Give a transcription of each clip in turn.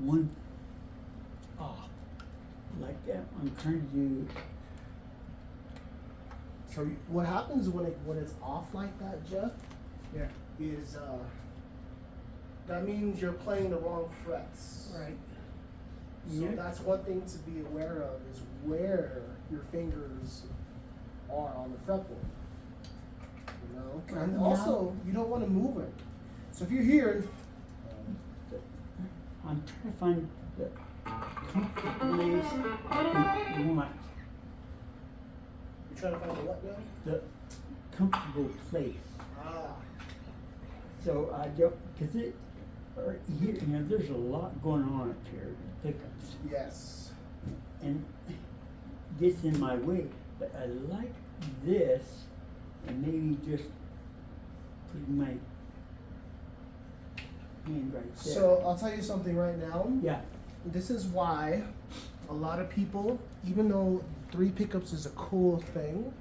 one off like that. I'm trying to do. So what happens when it's off like that, Jeff? Yeah. Is that means you're playing the wrong frets. Right. So Yeah. that's one thing to be aware of is where your fingers are on the fretboard. You know, and Now- also you don't want to move it. So if you're here, I'm trying to find the comfortable place I want. you're trying to find the what now? The comfortable place. Ah, So I don't, cause it, right here, you know, there's a lot going on up here, pickups, yes. and gets in my way, but I like this, and maybe just putting my hand right there. So I'll tell you something right now. Yeah, This is why a lot of people, even though 3 pickups is a cool thing,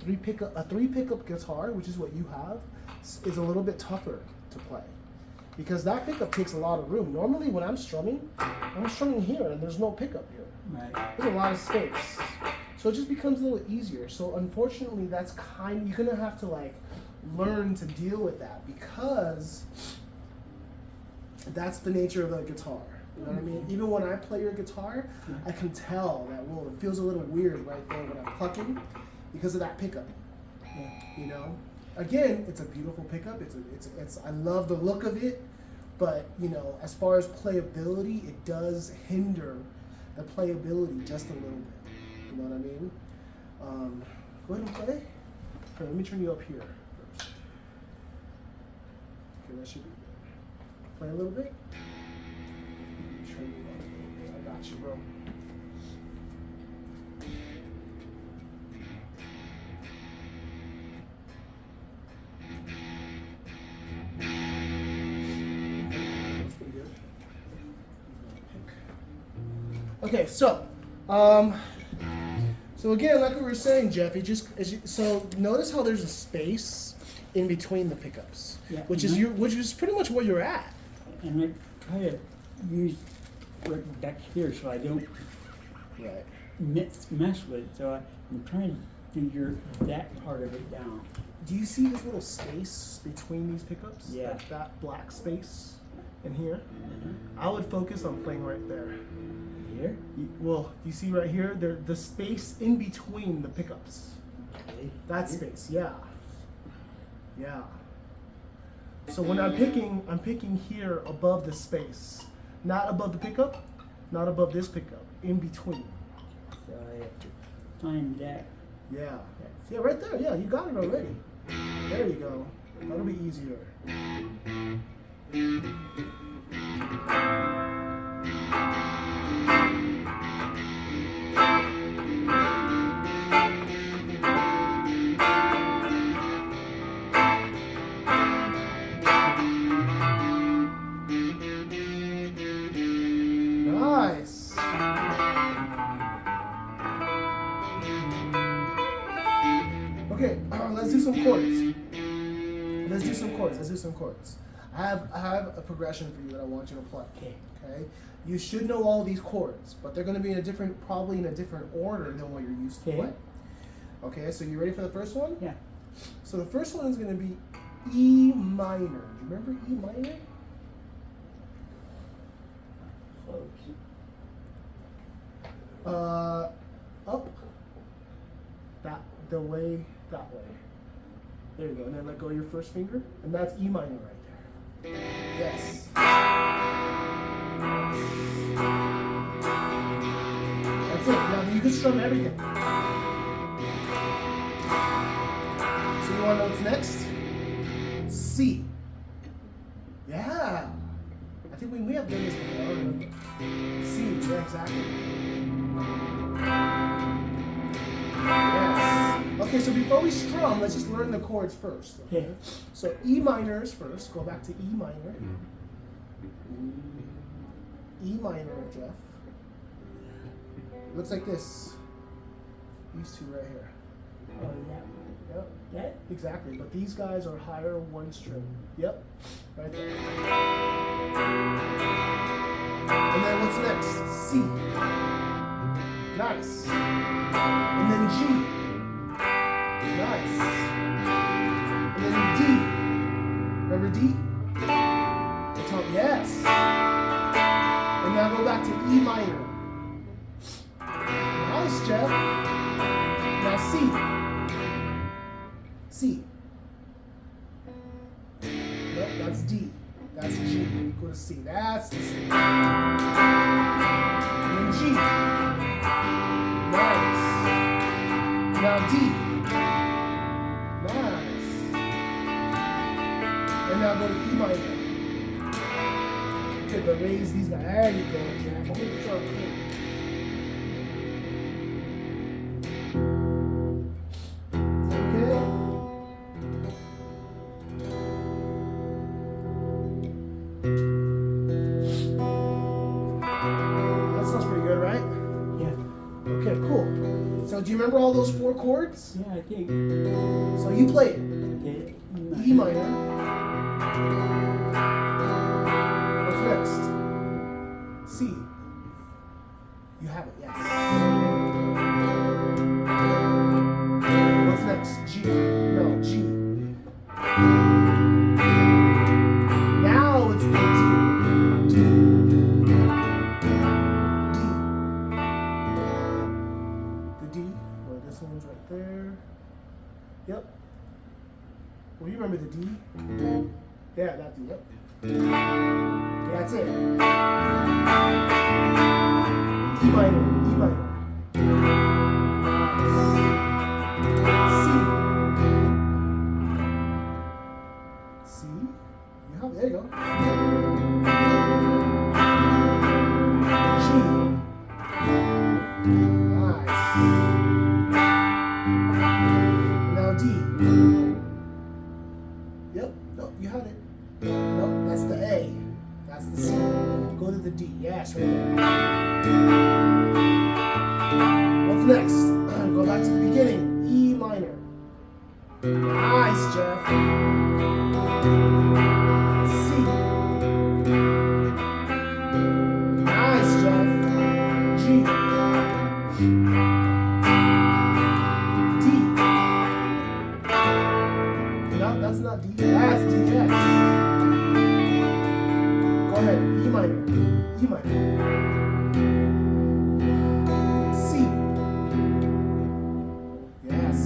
a 3 pickup guitar, which is what you have, is a little bit tougher to play. Because that pickup takes a lot of room. Normally when I'm strumming here and there's no pickup here. right, There's a lot of space. So it just becomes a little easier. So unfortunately that's you're gonna have to like learn to deal with that because that's the nature of a guitar. You know what I mean? Even when I play your guitar, I can tell that, whoa, it feels a little weird right there when I'm plucking because of that pickup. yeah, You know? Again, it's a beautiful pickup. It's I love the look of it, but you know, as far as playability, it does hinder the playability just a little bit. You know what I mean? Go ahead and play. Here, let me turn you up here first. Okay, that should be good. Play a little bit. Turn you up a little bit. I got you, bro. That's pretty good. Okay, so again, like we were saying, Jeff, so notice how there's a space in between the pickups, Yeah. which is pretty much where you're at. and I try to use right back here so I don't Right. mess with it, so I'm trying to figure that part of it down. Do you see this little space between these pickups? Yeah. Like that black space in here? Mhm. I would focus on playing right there. Here, Well, you see right here, the space in between the pickups. okay, That here. space, yeah. Yeah. So when I'm picking here above the space. Not above the pickup, not above this pickup, in between. So I have to find that. Yeah. Yeah, right there. Yeah, you got it already. There you go. That'll be easier. Nice. Okay, let's do some chords. Let's do some chords. I have a progression for you that I want you to play. Okay. Okay. You should know all these chords, but they're going to be probably in a different order than what you're used to Okay. playing. Okay. So you ready for the first one? Yeah. So the first one is going to be E minor. Do you remember E minor? Close. Up. That way. There you go. And then let go of your first finger, and that's E minor right there. Yes. That's it. Now you can strum everything. So you want to know what's next? C. Yeah. I think we have done this before. I remember. C. Yeah, exactly. Yes. Okay, so before we strum, let's just learn the chords first. Okay. Okay. So E minor is first. Go back to E minor. E minor, Jeff. Looks like this. These two right here. Oh, that. Yep. That. Exactly. But these guys are higher one string. Yep. Right there. next? C. Nice. And then G. Nice. And then D. Remember D? Yes. And now go back to E minor. Nice, Jeff. Now C. C. Nope, that's D. That's G. Go to C. That's the C. And then G. Nice. Now D. Nice. And now go to E minor. Okay, but raise these guys. There you go, Jack. I'm gonna try to Is that okay? That sounds pretty good, right? Yeah. Okay, cool. So do you remember all those 4 chords? Yeah, I think. So you play it. Okay. E minor. What's next? C. You have it, yes. What's next? G. No, G. Now it's the D. D. D. The D. Well, this one's right there. Yep. Well, you remember the D? Yeah, that D, yep. Okay, that's it. E minor, E minor. C. C. You have it, there you go. G. Nice. Now D. Yep, nope, you had it. Nope, that's the A. That's the C. Go to the D. Yes, right there. What's next? Go back to the beginning. E minor. Nice, Jeff. C. Nice, Jeff. G. D. No, that's not D. That's D, yes. Go ahead. E minor. E minor. C. Yes.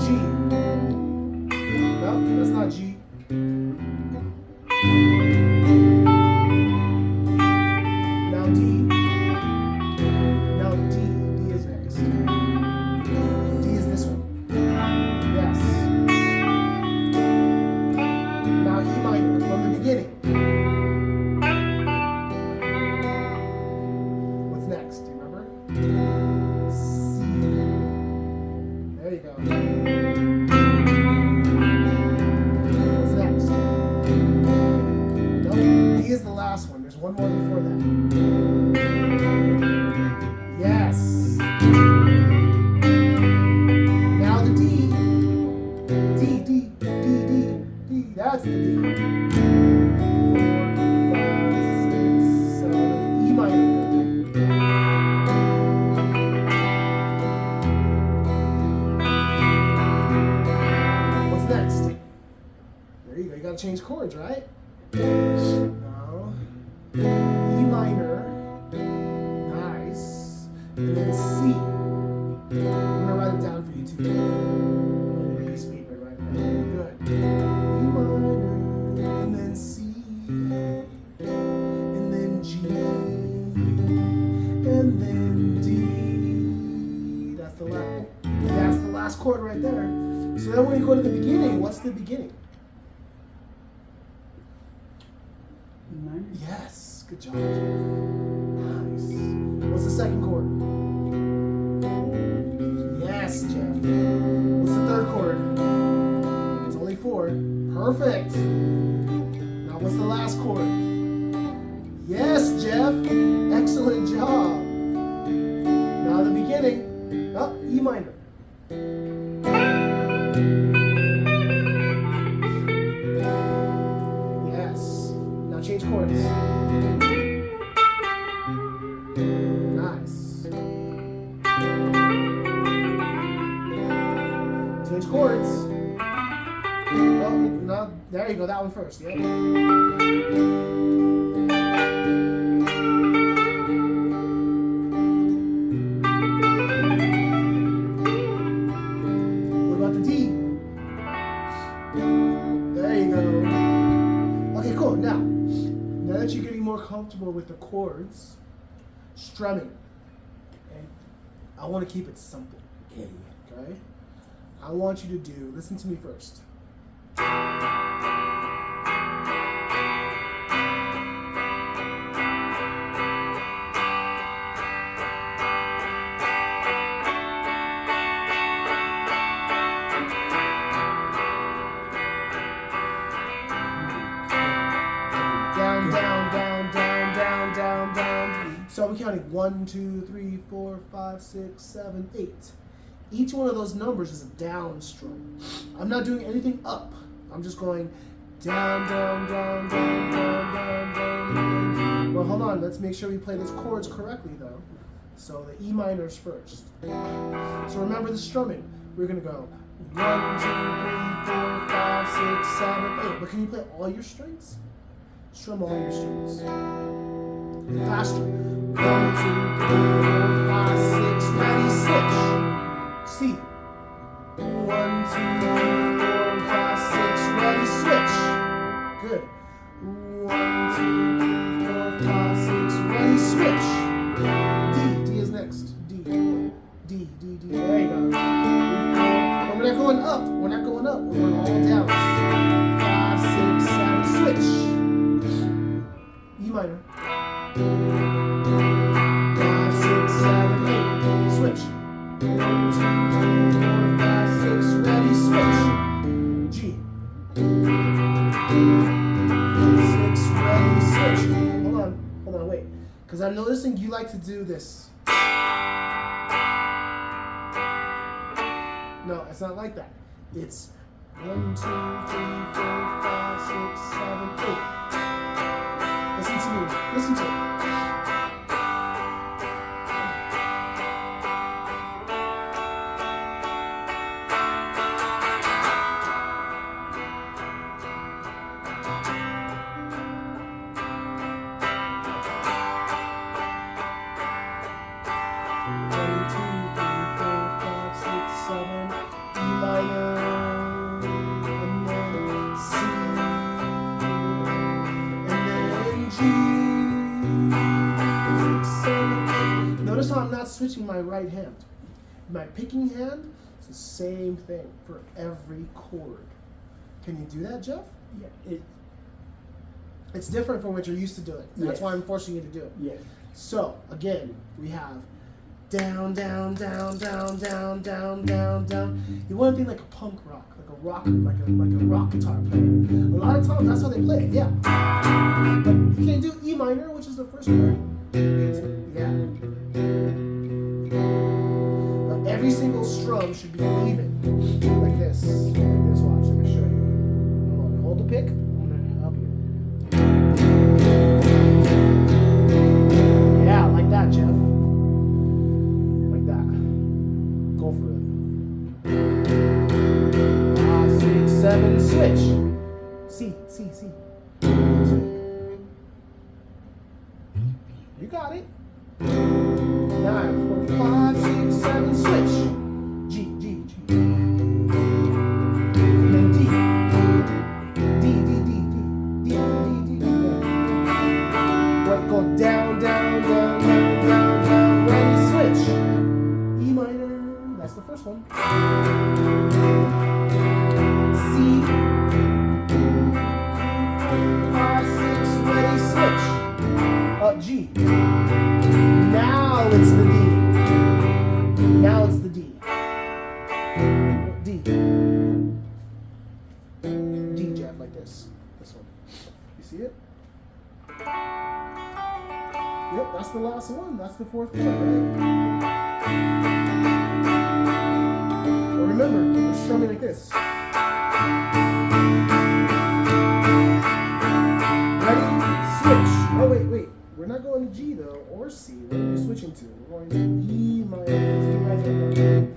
G. No, that's not G. Now D. Now D. D is next. D is this one. Yes. Now E minor from the beginning. What's next? Do you remember? C. There you go. What's next? No, D is the last one. There's one more before that. Yes. Now the D. D, D, D, D, D. That's the D. 4, 5, 6, 7. E minor. What's next? There you go. You gotta change chords, right? No. E minor. Nice. And then C. I'm gonna write it down for you too. I'm gonna get a piece of paper right now. Good. E minor. And then C. And then G. And then D. That's the last. That's the last chord right there. So then when you go to the beginning, what's the beginning? E minor. Yes. Good job, Jeff. Nice. What's the second chord? Yes, Jeff. What's the third chord? It's only 4. Perfect. Now what's the last chord? Yes, Jeff. Excellent job. Now the beginning. Oh, E minor. Yes. Now to change chords. Nice. Change chords. Oh, no, there you go. That one first. Yep. What about the D? There you go. Okay, cool. Now that you're getting more comfortable with the chords, strumming, okay, I want to keep it simple. Okay. Okay? I want you to do, listen to me first. Down, down, down, down, down, down, down. So I'm counting 1, 2, 3, 4, 5, 6, 7, 8. Each one of those numbers is a down strum. I'm not doing anything up. I'm just going down, down, down, down, down, down, down. Well, hold on. Let's make sure we play these chords correctly, though. So the E minors first. So remember the strumming. We're going to go 1, 2, 3, 4, 5, 6, 7, 8. But can you play all your strings? Strum all your strings. Faster. 1, 2, 3, 4, 5, 6, ready, switch. C. 1, 2, 3, 4, 5, 6, ready, switch. Good. 1, 2, 3, 4, 5, 6, ready, switch. D. D is next. D. D, D, D. There you go. But we're not going up. We're not going up. We're going all down. 5, 6, 7, switch. E minor. 5, 6, 7, 8. Switch. 1, 2, 3, 4, 5, 6. Ready, switch. G. 6, ready, switch. Hold on, wait. Because I'm noticing you like to do this. No, it's not like that. It's 1, 2, 3, 4, 5, 6, 7, 8. Listen to me. Listen to me. Notice how I'm not switching my right hand. My picking hand is the same thing for every chord. Can you do that, Jeff? Yeah. It's different from what you're used to doing. That's Yes. why I'm forcing you to do it. Yes. So, again, we have down, down, down, down, down, down, down, down. You want to be like a punk rock, like a rocker, like a rock guitar player. A lot of times that's how they play it, yeah. But you can't do E minor, which is the first chord. Yeah. But every single strum should be even, like this. Like this, watch, let me show you. Hold on, hold the pick. I'm gonna help you. Yeah, like that, Jeff. Like that. Go for it. 5, 6, 7, switch. C, C, C. You got it. 9, 4, 5, 6, 7, switch. G, G, G. And then D. D, D, D, D, D, D, D, D. What? Go down, down, down, down, down, down. Ready, switch. E minor. That's the first one. C. 5, 6, ready, switch. G. Now it's the D. Now it's the D. D. D, Jeff, like this. This one. You see it? Yep, that's the last one. That's the fourth chord, right? But remember, we're strumming like this. Ready? G though, or C. What are you switching to? We're going to E minor. Let's do right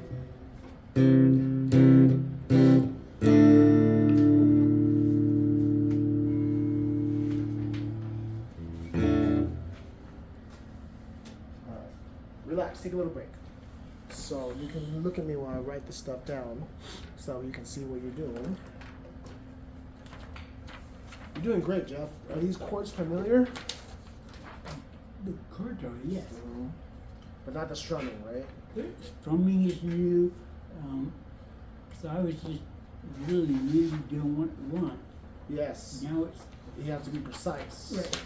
All right. Relax. Take a little break. So you can look at me while I write this stuff down, so you can see what you're doing. You're doing great, Jeff. Are these chords familiar? The chords are, yes. But not the strumming, right? The strumming is new. So I was just really doing what we want. Yes. Now it's You have to be precise. right.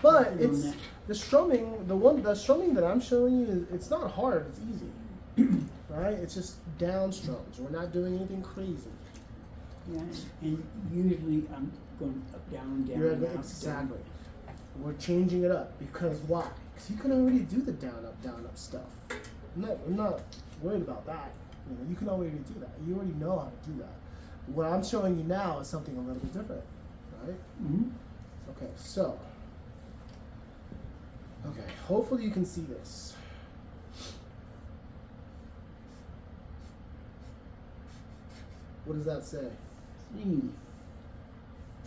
But On it's that. the strumming. The strumming that I'm showing you, it's not hard. It's easy, right? It's just down strums. We're not doing anything crazy. Yeah, and usually I'm going up, down, You're up, exactly. We're changing it up because why? Because you can already do the down up stuff. I'm not worried about that. You know, you can already do that. You already know how to do that. What I'm showing you now is something a little bit different, right? Mm-hmm. Okay, so. Okay, hopefully you can see this. What does that say? C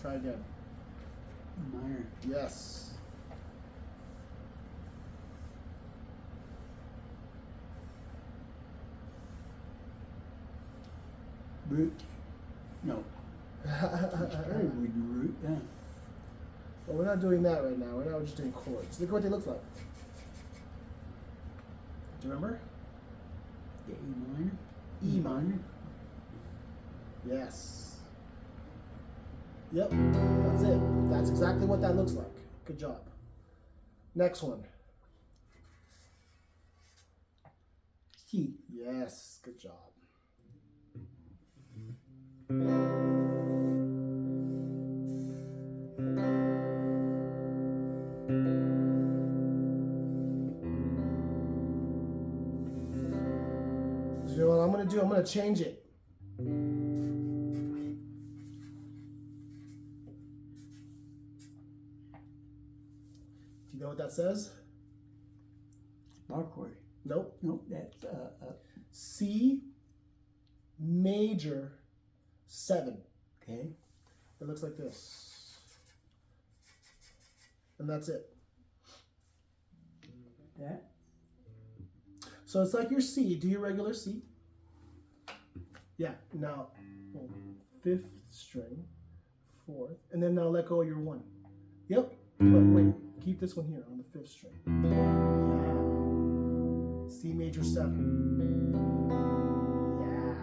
Try again. minor. Yes. Root. No. Started with root. Yeah. Well, we're not doing that right now. We're just doing chords. Look at what they look like. Do you remember? The E minor. E minor. Yes. Yep, that's it. That's exactly what that looks like. Good job. Next one. C. Yes, good job. So you know what I'm going to do? I'm going to change it. Do you know what that says? Bar chord. Nope. Nope. That's C major 7. okay. It looks like this. And that's it. That. So it's like your C. Do your regular C. Yeah. Now, 5th string, 4th, and then now let go of your 1. Yep. But wait. Keep this one here on the 5th string. Yeah. C major 7. Yeah.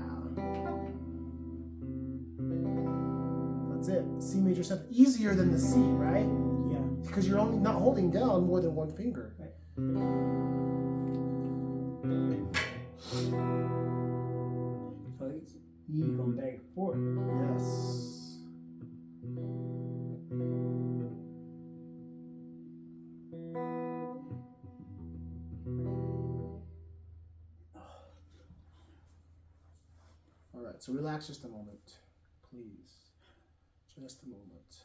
That's it. C major 7. Easier than the C, right? Yeah. Because you're only not holding down more than one finger. Right. So it's E going back and forth. Yes. All right, so relax just a moment, please. Just a moment.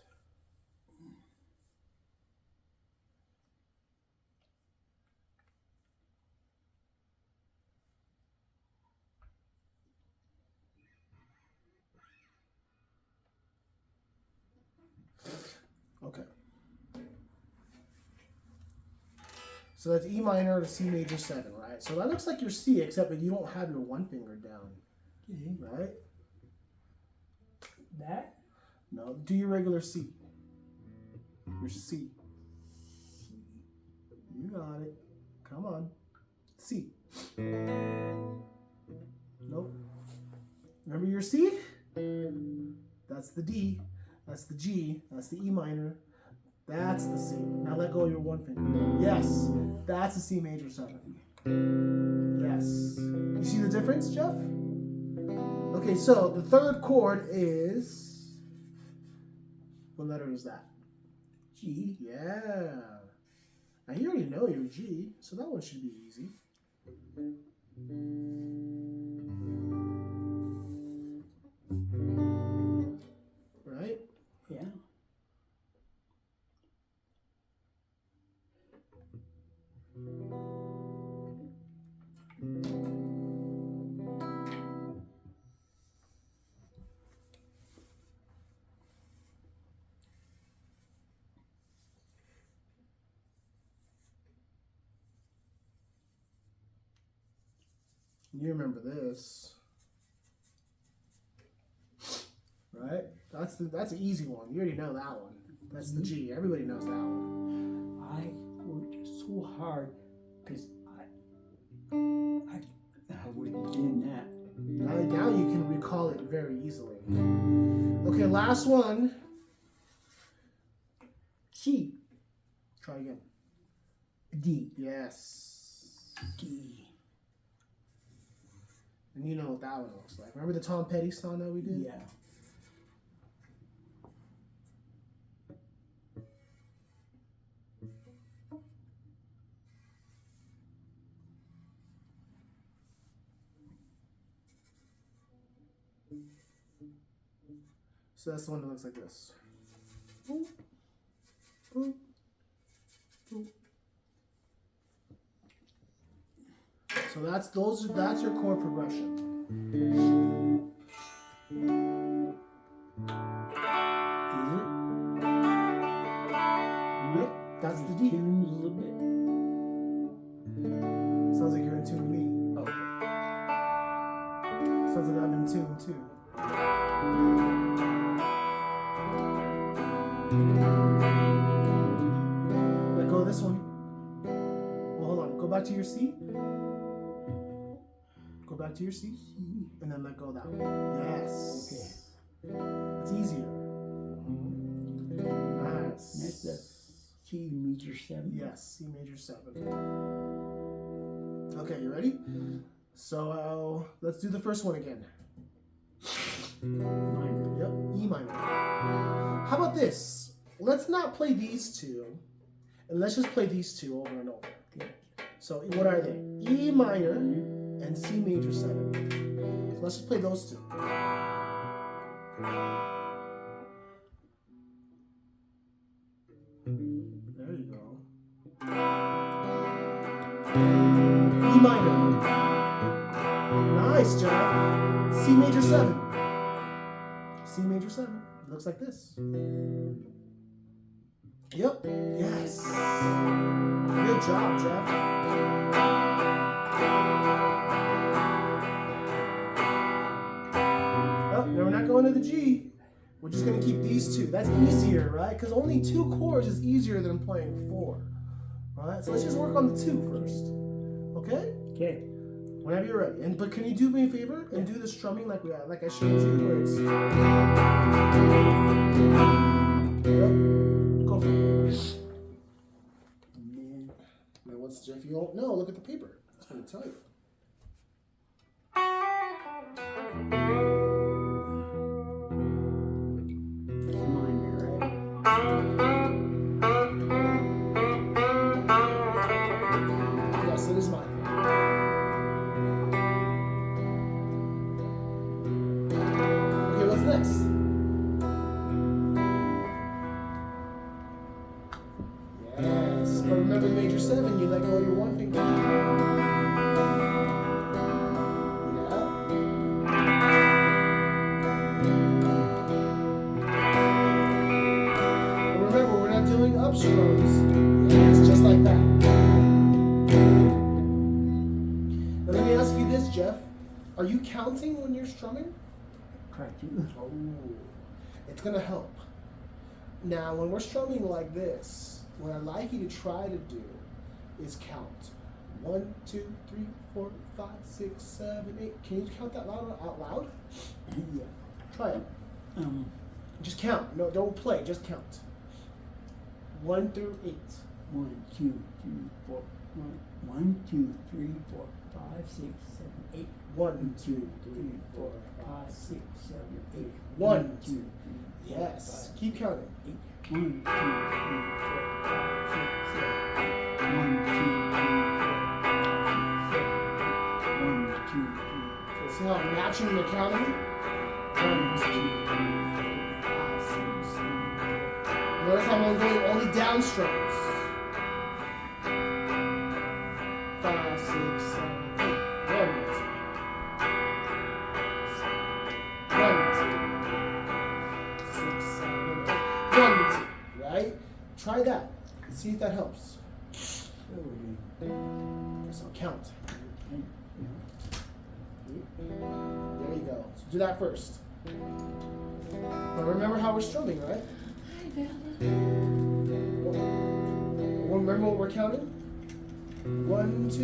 Okay. So that's E minor to C major 7, right? So that looks like your C, except that you don't have your one finger down, Okay. right? That. No, do your regular C. Your C. You got it. Come on. C. Nope. Remember your C? That's the D. That's the G. That's the E minor. That's the C. Now let go of your one finger. Yes. That's the C major 7. Yes. You see the difference, Jeff? Okay, so the third chord is... What letter is that? G. Yeah. Now you already know your G, so that one should be easy. Right? Yeah. You remember this, right? That's an easy one. You already know that one. That's the G. Everybody knows that one. I worked so hard because I was doing that. Now you can recall it very easily. Okay, last one. C, Try again. D, Yes. D. And you know what that one looks like. Remember the Tom Petty song that we did? Yeah. So that's the one that looks like this. Boop, boop, boop. So that's your chord progression. Is it? Yep, that's the D. Tuned a little bit. Sounds like you're in tune with me. Okay. Sounds like I'm in tune too. Let go of this one. Well, hold on. Go back to your C. Go back to your C. And then let go of that one. Yes. Okay. It's easier. Nice. That's the C major 7. Yes, C major 7. Okay, you ready? So let's do the first one again. Minor. Yep, E minor. How about this? Let's not play these two, and let's just play these two over and over. Okay. So what are they? E minor and C major 7. So let's just play those two. There you go. E minor. Nice, Jeff. C major 7. C major 7. It looks like this. Yep. Yes. Good job, Jeff. Oh, no, we're not going to the G. We're just going to keep these two. That's easier, right? Because only 2 chords is easier than playing 4. All right, so let's just work on the 2 first. Okay? Okay. Whenever you're ready. But can you do me a favor and do the strumming like I showed you, where it's. Yep. Go for it. And Now, what's if you don't know? Look at the paper. It's going to tell you. minor, right? Yes, it is mine. Okay, what's next? Yes, but remember major 7, you let go of your 1 finger. Yeah. But remember, we're not doing up strums. Yes, just like that. Now let me ask you this, Jeff. Are you counting when you're strumming? Try to. Oh, it's gonna help. Now, when we're strumming like this, what I'd like you to try to do is count 1, 2, 3, 4, 5, 6, 7, 8. Can you count that out loud? Yeah. Try it. Just count. No, don't play. Just count. 1 through 8. 1, 2, 3, 4. 1, 2, 3, 4, 5, 6, 7, 8. 1, 2, 3, 4, 5, 6, 7, 8. 1, 2, 3. Yes. Keep counting. 1, 2, 3, 4, 5, 6, 7, 8. 1, 2, 3, 4, 5, 6, 7, 8. 1, 2, 3, 4. See how I'm matching the counting? 1, 2, 3, 4, 5, 6, 7, 8. Notice I'm only going down strums. right? Try that. See if that helps. So, So count. and, There you go. So do that first. But remember how we're strumming, right? Hi, Bella. Remember what we're counting? 1, 2,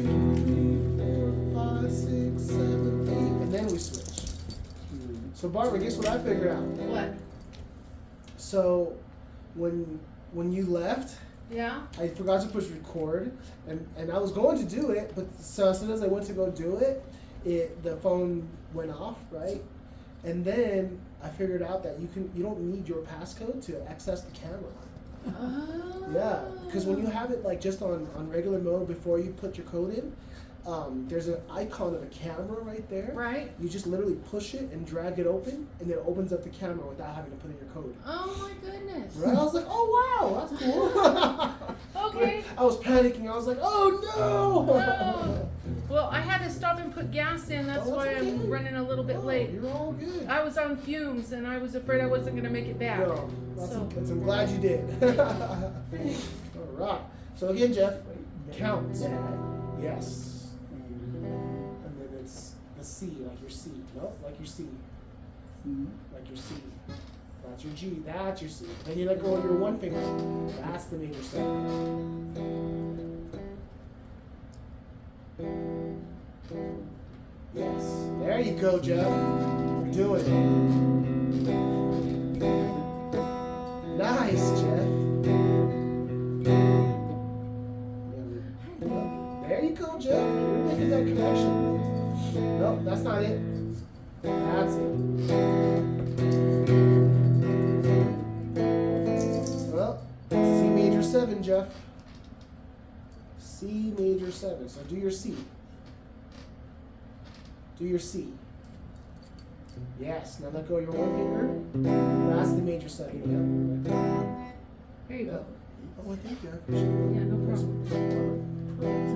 3, 4, 5, 6, 7, 8, and then we switch. So Barbara, guess what I figured out? What? So when you left, Yeah? I forgot to push record, and I was going to do it, but so as soon as I went to go do it, the phone went off, right? And then I figured out that you don't need your passcode to access the camera. Oh. Yeah, because when you have it like just on regular mode before you put your code in, there's an icon of a camera right there. Right. You just literally push it and drag it open, and it opens up the camera without having to put in your code. Oh my goodness. Right? I was like, oh wow, that's cool. Okay. I was panicking. I was like, oh no. Oh. Well, I had to stop and put gas in. That's Oh, why okay. I'm running a little bit Oh, late. You're all good. I was on fumes and I was afraid I wasn't going to make it back. No, So, I'm glad you did. All right. So again, Jeff, count. Yes. And then it's the C, like your C. Nope, like your C. Like your C. That's your G. That's your C. Then you let go of your one finger. That's the major seven. Yes. There you go, Jeff. You're doing it. Nice, Jeff. There you go, Jeff. You're making that connection. Nope, that's not it. That's it. Well, C major 7, Jeff. C major 7. So do your C. Do your C. Yes. Now let go of your one finger. That's the major 7. Yeah. there you go. Oh, thank you. I Yeah, appreciate it. no problem.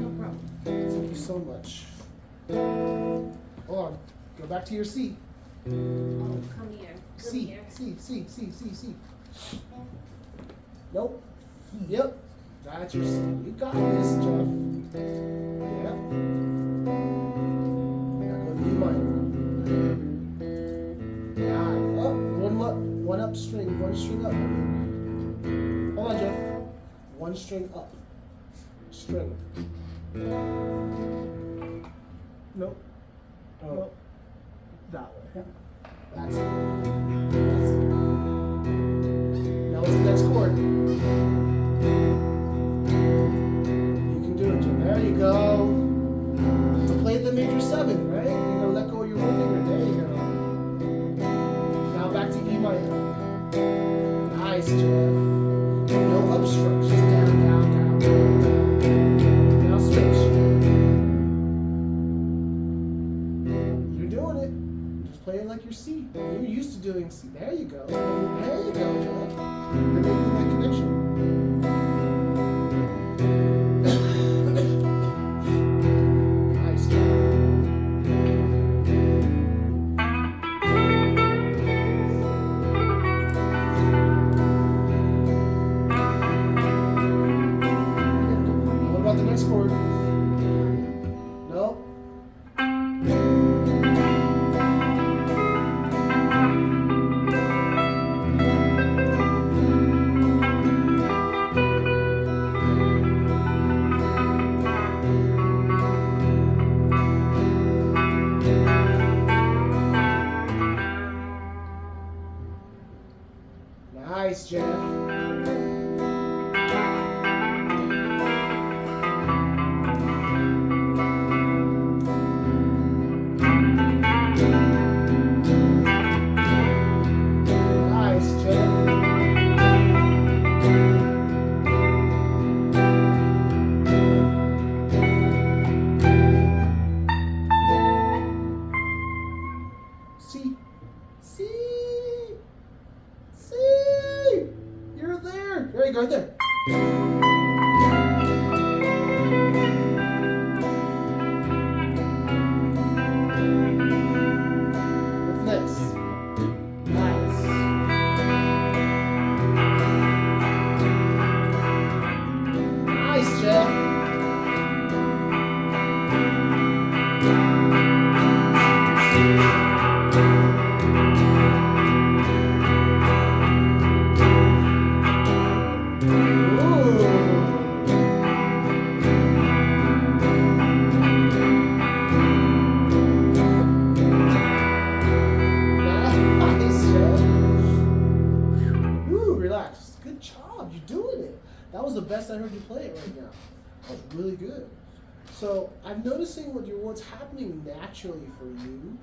No problem. Thank you so much. Hold on. Go back to your C. Oh, come here. Come C. here. C. C. C. C. C. Nope. Yep. That's your C. You got this, Jeff. Yep. Now go to E minor. Nine. Up. One up string. One string up. Hold on, Jeff. One string up. String. Nope. Nope. That way. That's it. That's it. Now what's the next chord? You can do it, Jim. There you go. To play the major 7, right? You're gonna let go of your one finger. There you go. Now back to E minor. Nice, Jeff. No upstrokes, just down, down, down, down, down. Now switch. You're doing it. Just play it like your C. You're used to doing C. There you go. There you go, Jeff. You're making that connection. Nice, Jeff. What about the next chord? Nope. Nice, Jeff. Nice, Jeff. C. C. C. You're there. There you go, right there. What's next? Nice. That was the best I heard you play it right now. That was really good. So I'm noticing what's happening naturally for you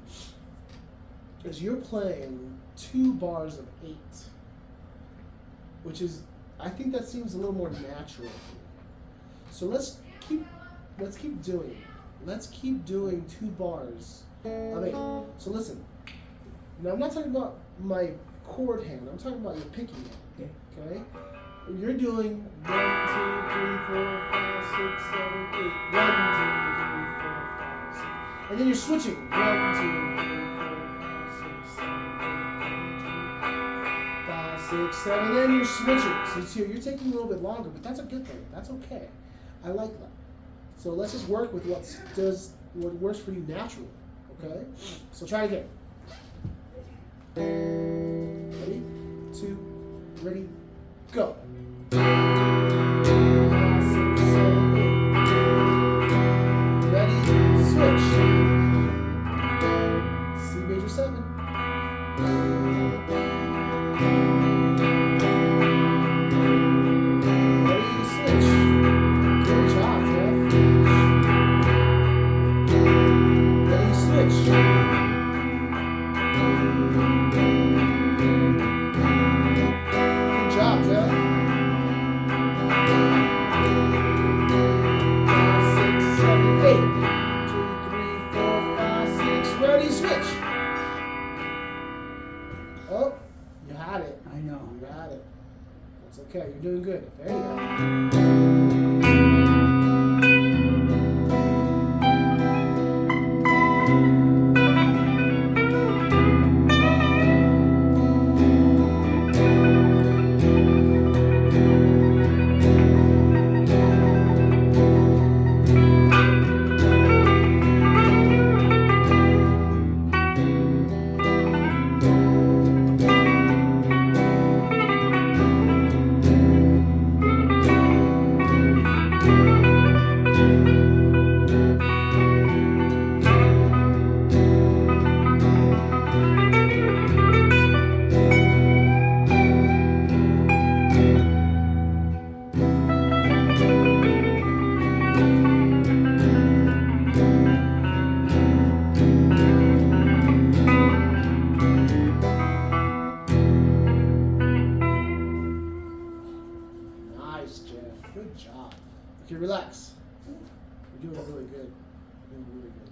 is you're playing 2 bars of 8, which is, I think that seems a little more natural for you. So let's keep doing it. Let's keep doing 2 bars of 8. So listen. Now I'm not talking about my chord hand. I'm talking about your picking hand. Okay. Okay. You're doing 1, 2, 3, 4, 5, 6, 7, 8. 1, 2, 3, 4, 5, 6. And then you're switching. 1, 2, 3, 4, 5, 6, 7, 8, 1, 2, 5, 6, 7. And then you're switching. So you're taking a little bit longer, but that's a good thing. That's okay. I like that. So let's just work with what works for you naturally. Okay? So try again. Ready? 2, ready, go. 5, 6, 7, 8. Ready, switch. C major 7. Ready, switch. Good job, Jeff. Ready, switch. Good job, Jeff. 5, 6, 7, 8. 2, 3, 4, 5, 6. Ready, switch. Oh, you had it. I know. You had it. That's okay. You're doing good. There you go. Nice, Jeff. Good job. Okay, relax. You're doing really good. You're doing really good.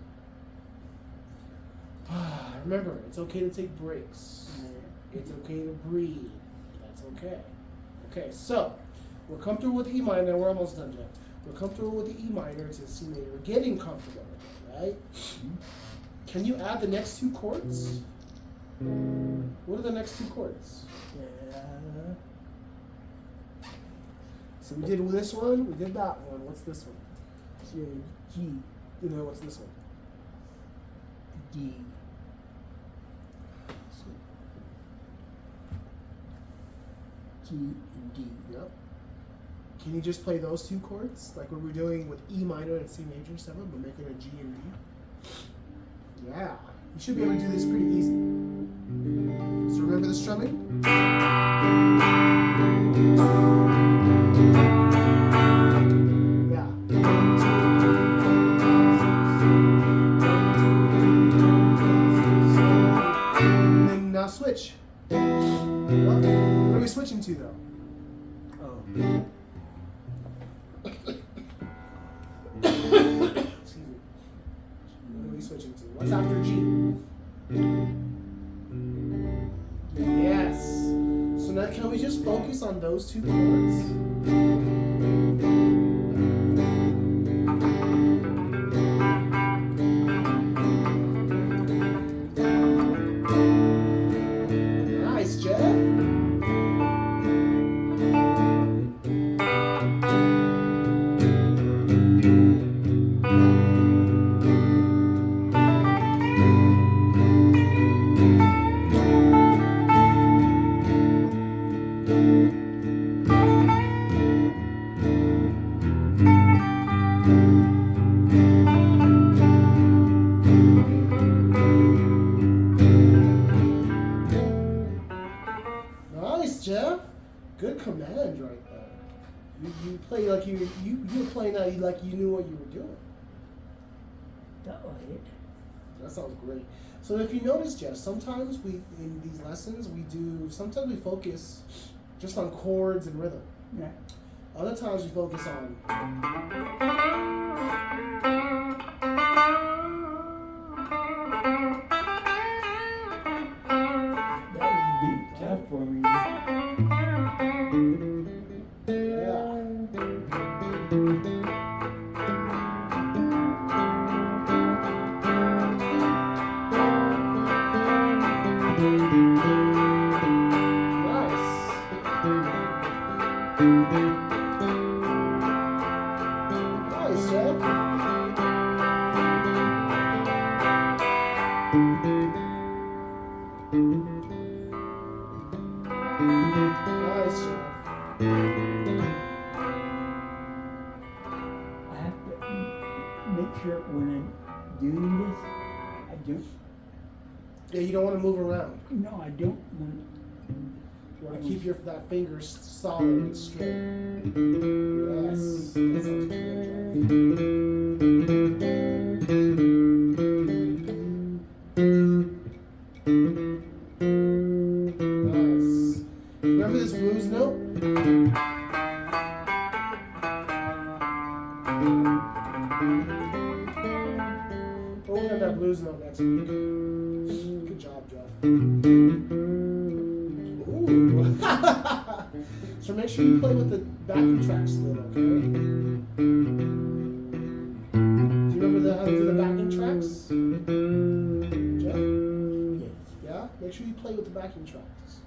Remember, it's okay to take breaks. It's okay to breathe. That's okay. Okay, so we're comfortable with E minor. We're almost done, Jeff. We're comfortable with the E minor to C major. We're getting comfortable with it, right? Can you add the next 2 chords? What are the next 2 chords? So we did this one, we did that one. What's this one? G, You know, what's this one? D. G and D. Yep. Can you just play those 2 chords? Like what we're doing with E minor and C major 7, but making a G and D? Yeah. You should be able to do this pretty easy. So remember the strumming? Yeah. 1, 2, 3, 4, 5, 6. 1, 2, 3, 4, 5, 6, 7, 8. And then now switch. What are we switching to though? Oh. Excuse me. What are we switching to? What's after G? Yes. So now can we just focus on those 2 chords? Nice, Jeff. You play like you were playing that like you knew what you were doing. That was it. That sounds great. So if you notice, Jeff, sometimes we in these lessons sometimes we focus just on chords and rhythm. Yeah. Other times we focus on That was big tough for me. Nice, Jeff. Nice, Jeff. I have to make sure when I'm doing this, I don't. Yeah, you don't want to move around. No, I don't want. You want to keep that finger solid and straight. Yes. That sounds good, Nice. Remember this blues note? We'll work on that blues note next week. Good job, Jeff. Ooh. So make sure you play with the backing tracks a little, okay? Do you remember how to do the backing tracks? Jeff? Yes. Yeah? Make sure you play with the backing tracks.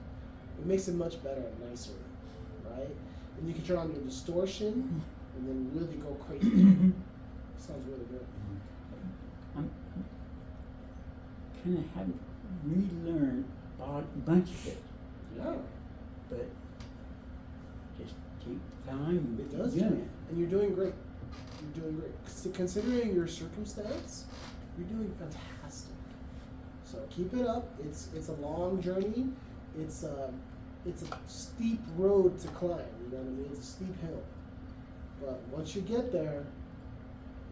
It makes it much better and nicer, right? And you can turn on your distortion and then really go crazy. Sounds really good. I'm kind of haven't relearned a bunch of it, Yeah, but just take time it does, Jeff. doing it. And you're doing great. You're doing great. Considering your circumstance, you're doing fantastic. So keep it up. It's a long journey. It's a steep road to climb. You know what I mean? It's a steep hill. But once you get there,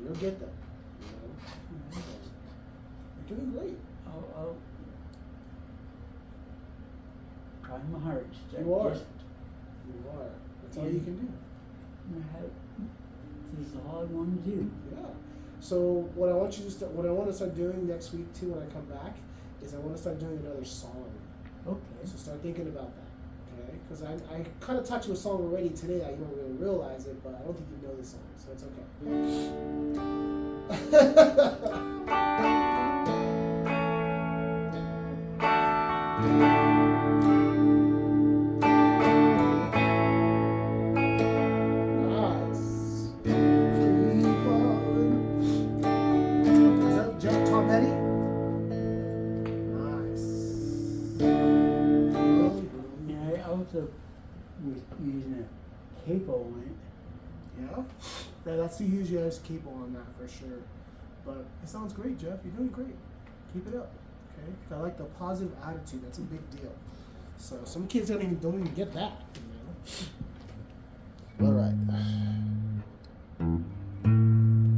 you'll get there. You know? So, you're doing great. I'll try my hardest. You are. You are. That's all you can do. This is all I want to do. Yeah. So what I want to start doing next week too when I come back is I want to start doing another song. Okay. So start thinking about that. Okay? Because I kind of taught you a song already today that you don't really realize it, but I don't think you know the song, so it's Nice. Free falling. Is that Jeff Tom Petty? Nice. And I also was using a capo on it. Yeah, that's the huge as capo on that for sure. But it sounds great, Jeff. You're doing great. Keep it up. Okay. I like the positive attitude. That's a big deal. So some kids don't even get that. You know.